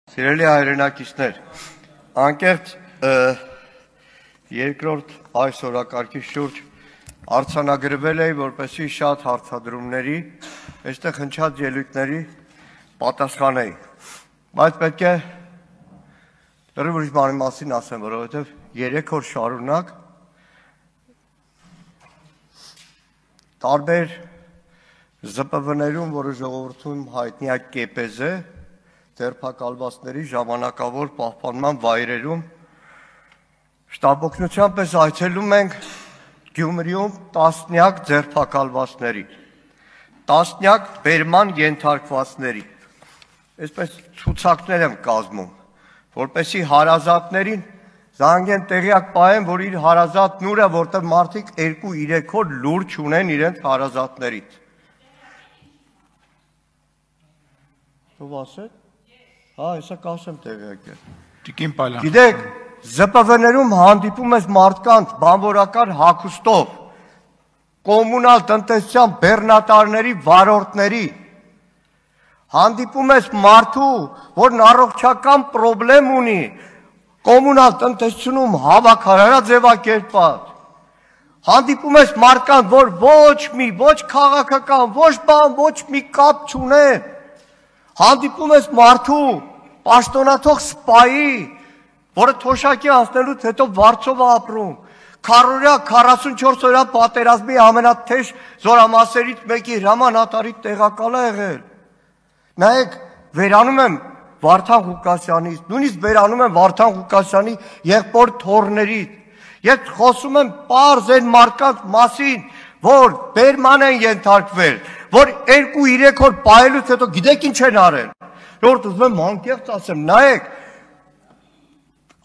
Սիրելի հայրենակիցներ, անկեղծ երկրորդ այս օրակարգի շուրջ արձանագրվել էի, որպեսզի շատ հարցադրումների, այստեղ հնչած ելույթների պատասխանեի, բայց պետք է լրիվ ուրիշ բանի մասին ասեմ, որովհետև 3 օր շարունակ տարբեր ԶՊՎ-ներում, որը ժողովրդում հայտնի է կեպեզ է, ձերբակալվածների ժամանակավոր պահպանման վայրերում շտապօգնության պես այցելում ենք Գյումրիում տասնյակ ձերբակալվածների, տասնյակ բերման ենթարկվածների, այսպես ցուցակներ եմ կազմում, որպեսզի հարազատներին զանգեն տեղյակ պահեն, որ իր հարազատն ուր է, որտեղ մարդիկ 2-3 օր լուր չունեն իրենց հարազատներից։ Ո՞վ ասել։ Հա, հեսա կասեմ տեղյակ է։ Տիկին Պալյան։ Գիտեք, ԶՊՎ-ներում հանդիպում ես մարդկանց բանվորական հագուստով, կոմունալ տնտեսության բեռնատարների, վարորդների, հանդիպում ես մարդու, որն առողջական պրոբլեմ ունի, կոմունալ տնտեսությունում հավաքարարա ձևակերպած, հանդիպում ես մարդկանց, որ ոչ քաղաքական, ոչ բան, ոչ մի կապ չունեն, հանդիպում ես մարդու, պաշտոնաթող սպայի, որը թոշակի անցնելուց հետո վարձով ապրում, քառօրյա 44 օրյա պատերազմի ամենաթեժ զորամասերից մեկի հրամանատարի տեղակալ է եղել։ Նայեք, վերանում եմ Վարդան Ղուկասյանից, նույնիսկ վերանում եմ Վարդան Ղուկասյանի եղբոր թոռներից, ես խոսում եմ պարզ այն մարդկանց մասին, որ բերման են ենթարկվել, որ 2-3 օր պահելուց հետո գիտեք ինչ են արել, որ ուզում եմ անկեղծ ասեմ, նայեք,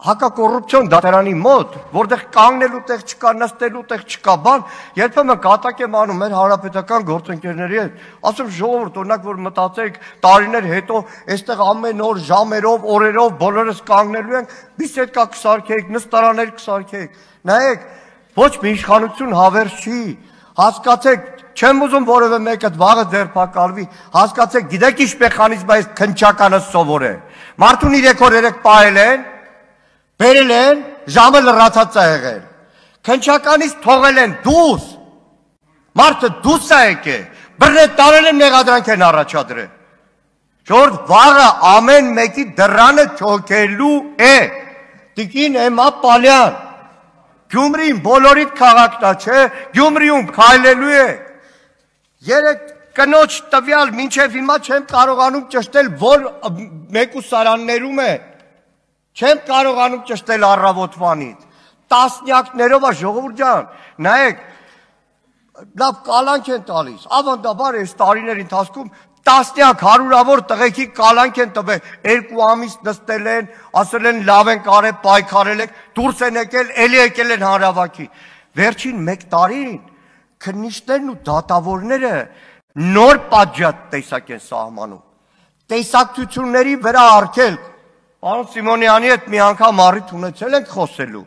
հակակոռուպցիոն դատարանի մոտ, որտեղ կանգնելու տեղ չկա, նստելու տեղ չկա բան, երբեմն կատակ եմ անում մեր հանրապետական գործընկերների հետ, ասում ժողովուրդ, օրինակ որ մտածեք տարիներ հետո, այստեղ ամեն օր ժամերով, օրերով բոլորս կանգնելու ենք, բիսեդկա կսարքեիք, նստարաններ կսարքեիք, նայեք, ոչ մի իշխանություն հավերժ չի, հասկացեք, չեմ ուզում որևէ մեկը վաղը ձերբակալվի, հասկացեք, գիտեք ինչ մեխանիզմ է այս քննչականը սովոր է, մարդուն 3 օր 3 պահել են, բերել են, ժամը լրացած է եղել, քննչականից թողել են դուրս, մարդը դուրս է եկել, բռնել տարել են մեղադրանք են առաջադրել, ժողովուրդ վաղը ամեն մեկի դռանը չոքելու է, տիկին Էմմա Պալյան, Գյումրին բոլորիդ քաղաքն է, չէ, Գյումրիում քայլելու է, 3 կնոջ տվյալ մինչև հիմա չեմ կարողանում ճշտել, որ մեկուսարաններում է, չեմ կարողանում ճշտել առավոտվանից, տասնյակներով է ժողովուրդ ջան, նայեք, լավ կալանք են տալիս, ավանդաբար այս տարիների ընթացքում տասնյակ հարյուրավոր տղեկի կալանք են տվել, 2 ամիս նստել են, ասել են լավ են կարել, պայքարել եք, դուրս են եկել, էլի եկել են հանրավաքի, վերջին 1 տարին քննիչներն ու դատավորները նոր պատժատ տեսակ են սահմանում, տեսակցությունների վրա արգելք, Պարոն Սիմոնյանի հետ մի անգամ առիթ ունեցել ենք խոսելու,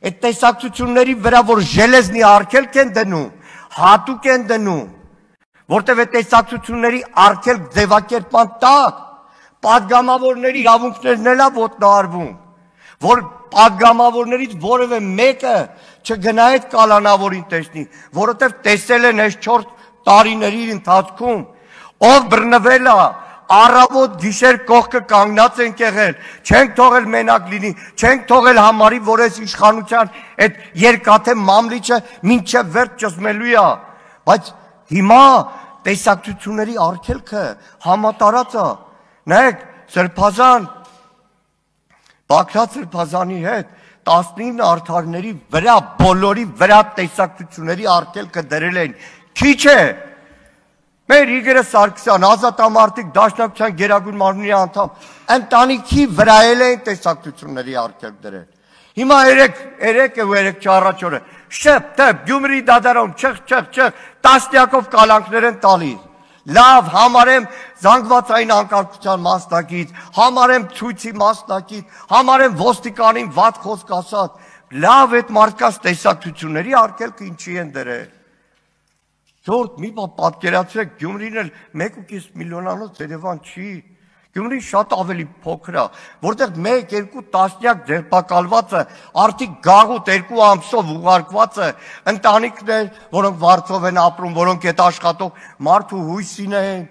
այդ տեսակցությունների վրա, որ ժելեզնի արգելք են դնում, հատուկ են դնում, որտև այդ տեսակցությունների արգելք ձևակերպման տակ, պատգամավորների իրավունքներն էլ է ոտնահարվում, որ պատգամավորներից որևէ մեկը չգնա այդ կալանավորին տեսնի, որովհետև տեսել են այս 4 տարիների ընթացքում, ով բռնվել է, առավոտ գիշեր կողքը կանգնած ենք եղել, չենք թողել մենակ լինի, չենք թողել համարի, որ այս իշխանության այդ երկաթե մամլիչը մինչև վերջ ճզմելու է, բայց հիմա տեսակցությունների արգելքը համատարած է, նայեք, Սրբազան, Բագրատ Սրբազանի հետ 19 արդարների վրա, բոլորի վրա տեսակցությունների արգելքը դրել են, քիչ է, մեր Իգոր Սարգսյան, ազատամարտիկ դաշնակցության գերագույն մարմնի անդամ, ընտանիքի վրա են տեսակցությունների արգելք դրել։ Հիմա 3 առաջ օրը, շփ, թեփ, Գյումրի դատարանում, չխ, տասնյակով կալանքներ են տալիս։ Լավ, համարեմ զանգվածային անկարգության մասնակից, համարեմ ցույցի մասնակից, համարեմ ոստիկանին վատ խոսք ասած, լավ այդ մարդկանց տեսակցությունների արգելքը ինչի են դրել։ Ժողովուրդ մի բան պատկերացրեք, Գյումրին էլ 1.5 միլիոնանոց Երևան չի, Գյումրին շատ ավելի փոքր է, որտեղ 1-2 տասնյակ ձերբակալվածը արդի գաղութ 2 ամսով ուղարկված է ընտանիքներ, որոնք վարձով են ապրում, որոնք այդ աշխատող մարդու հույսին են։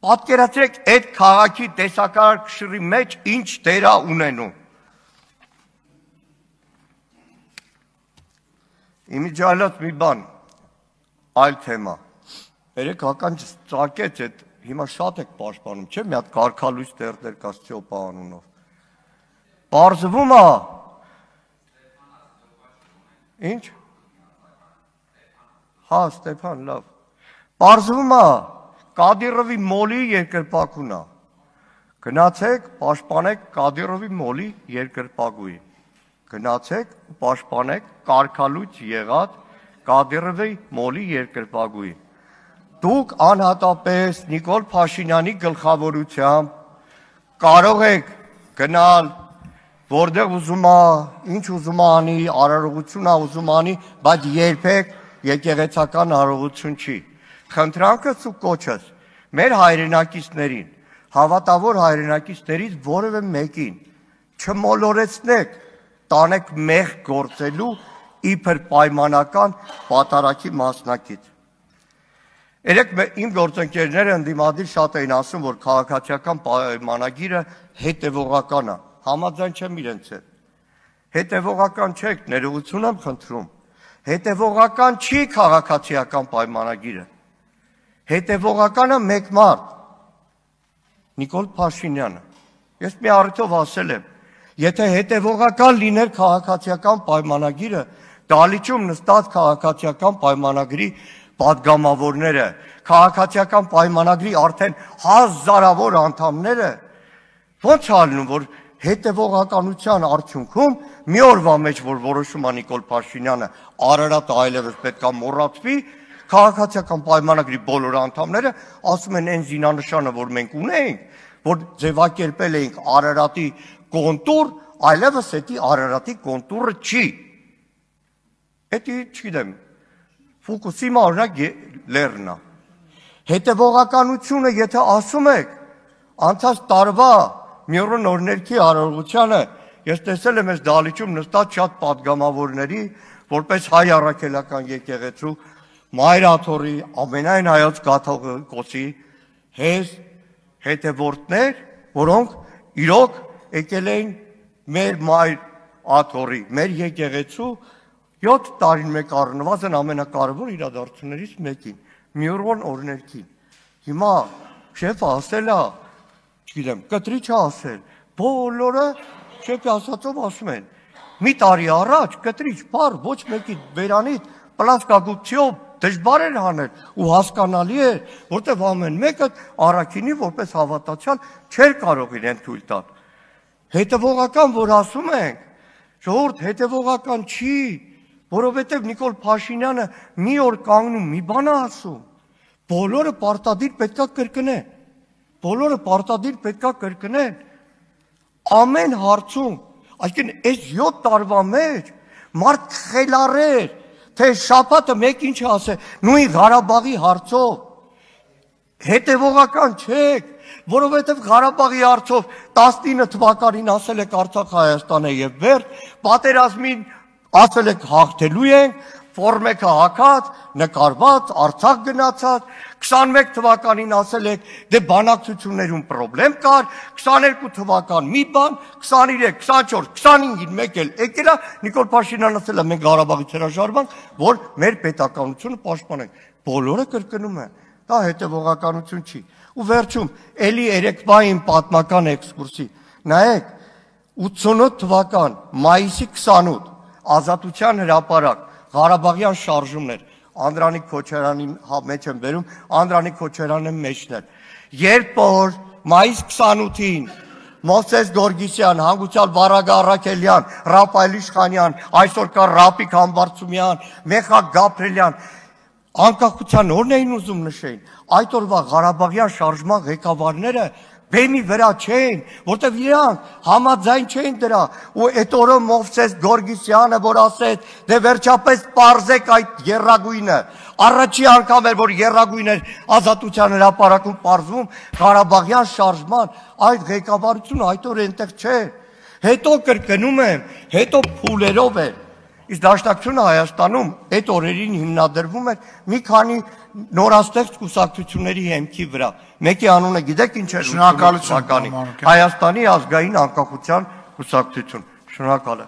Պատկերացրեք այդ քաղաքի տեսակարգշռի մեջ ինչ դեր է ունենում։ Իմիջայլած մի բան, այլ թեմա։ Երեք հական ծակեց այդ, հիմա շատ եք պաշտպանում, չէ՞ մի հատ կարգալույս տերտեր կա Ստյոպա անունով։ Պարզվում է։ Ինչ։ Հա, Ստեփան, լավ։ Պարզվում է, Կադիրովի մոլի երկրպագուն է։ Գնացեք, պաշտպանեք Կադիրովի մոլի երկրպագուին։ Գնացեք, պաշտպանեք կարգալույց եղած Կադիրովի մոլի երկրպագուին։ Դուք անհատապես Նիկոլ Փաշինյանի գլխավորությամբ կարող եք գնալ, որտեղ ուզում է, ինչ ուզում է անի, արարողություն է ուզում անի, բայց երբեք եկեղեցական արարողություն չի։ Խնդրանքս ու կոչս մեր հայրենակիցներին, հավատավոր հայրենակիցներից որևէ մեկին չմոլորեցնեք, տանեք մեղ գործելու իբր պայմանական պատարագի մասնակից։ Երեք իմ գործընկերները ընդդիմադիր շատ էին ասում, որ քաղաքացիական պայմանագիրը հետևողական է, համաձայն չեմ իրենց հետ։ Հետևողական չեք, ներողություն եմ խնդրում։ Հետևողական չի քաղաքացիական պայմանագիրը։ Հետևողականը մեկ մարդ, Նիկոլ Փաշինյանը։ Ես մի առիթով ասել եմ, եթե հետևողական լիներ քաղաքացիական պայմանագիրը, դալիճում նստած քաղաքացիական պայմանագրի պատգամավորները, քաղաքացիական պայմանագրի արդեն հազարավոր անդամները, ոնց ալնում, որ հետևողականության արդյունքում մի օրվա մեջ, որ որոշում է Նիկոլ Փաշինյանը, Արարատը այլևս պետք է մոռացվի, քաղաքացիական պայմանագրի բոլոր անդամները ասում են այն զինանշանը, որ մենք ունենք, որ ձևակերպել էինք Արարատի կոնտուր, այլևս էդի Արարատի կոնտուրը չի։ Էդի, չգիտեմ, Ֆուկուսիմա օրինակ լեռն է։ Հետևողականությունը, եթե ասում եք, անցած տարվա Մյուրոն օրներքի արարողությանը, ես տեսել եմ այս դալիճում նստած շատ պատգամավորների, որպես հայ առաքելական եկեղեցու, Մայր Աթոռի, ամենայն հայոց կաթողիկոսի հետևորդներ, որոնք իրոք եկել էին մեր Մայր Աթոռի, մեր եկեղեցու 7 տարին մեկ առնվազն ամենակարևոր իրադարձություններից մեկին, Մյուրոն օրներքին։ Հիմա շեֆը ասել է, չգիտեմ, կտրիչ է ասել, բոլորը շեֆի ասածով ասում են, մի տարի առաջ կտրիչ բառ ոչ մեկի բերանից պլասկագուկցիով դժվար էր հանել ու հասկանալի էր, որտեղ ամեն մեկը առաքինի որպես հավատացյալ չէր կարող իրեն թույլ տալ։ Հետևողական, որ ասում ենք, ժողովուրդ հետևողական չի, որովհետև Նիկոլ Փաշինյանը մի օր կանգնում մի բան է ասում, բոլորը պարտադիր պետքա կրկնեն, բոլորը պարտադիր պետքա կրկնեն, ամեն հարցում, այսինքն այս 7 տարվա մեջ մարդ խելառեր, թե շաբաթը մեկ ինչ ասել, նույն Ղարաբաղի հարցով, հետևողական չեք, որովհետև Ղարաբաղի հարցով 19 թվականին ասել եք Արցախ Հայաստան է եւ վերջ, պատերազմին ասել եք հաղթելու ենք, ֆորմեկը հակած, նկարված, Արցախ գնացած, 21 թվականին ասել եք դե բանակցություններում պրոբլեմ կար, 22 թվական մի բան, 23, 24, 25-ին մեկ էլ եկել է, Նիկոլ Փաշինյանը ասել է մենք Ղարաբաղից հրաժարվանք, որ մեր պետականությունը պաշտպանենք։ Բոլորը կրկնում են, դա հետևողականություն չի։ Ու վերջում, էլի երեկվային պատմական էքսկուրսի, նայեք, 88 թվական, մայիսի 28, Ազատության հրապարակ, Ղարաբաղյան շարժումներ, Անդրանիկ Քոչարյանի մեջ եմ բերում, Անդրանիկ Քոչարյանը մեջն էր։ Երբ որ մայիս 28-ին Մովսես Գորգիսյան, հանգուցյալ Վարագա Առաքելյան, Ռաֆայել Իշխանյան, այսօր կա Ռապիկ Համբարձումյան, Մեխակ Գաբրելյան, անկախության օրն էին ուզում նշեին, այդ օրվա Ղարաբաղյան շարժման ղեկավարները բեմի վրա չէին, որտեվ իրանք համաձայն չէին դրա, ու այդ օրը Մովսես Գորգիսյանը, որ ասեց, դե վերջապես պարզեք այդ եռագույնը, Առաջի անգամ էր, որ եռագույն էր Ազատության հրապարակում պարզվում Ղարաբաղյան շարժման այդ ղեկավարությունը այդ օրը այնտեղ չէ։ Հետո կրկնում եմ, հետո փուլերով է։ Իսկ Դաշնակցությունը Հայաստանում այդ օրերին հիմնադրվում էր մի քանի նորաստեղծ կուսակցությունների հեմքի վրա։ Մեկի անունը գիտեք ինչ էր։ Շնորհակալություն։ Հայաստանի ազգային անկախության կուսակցություն։ Շնորհակալ եմ։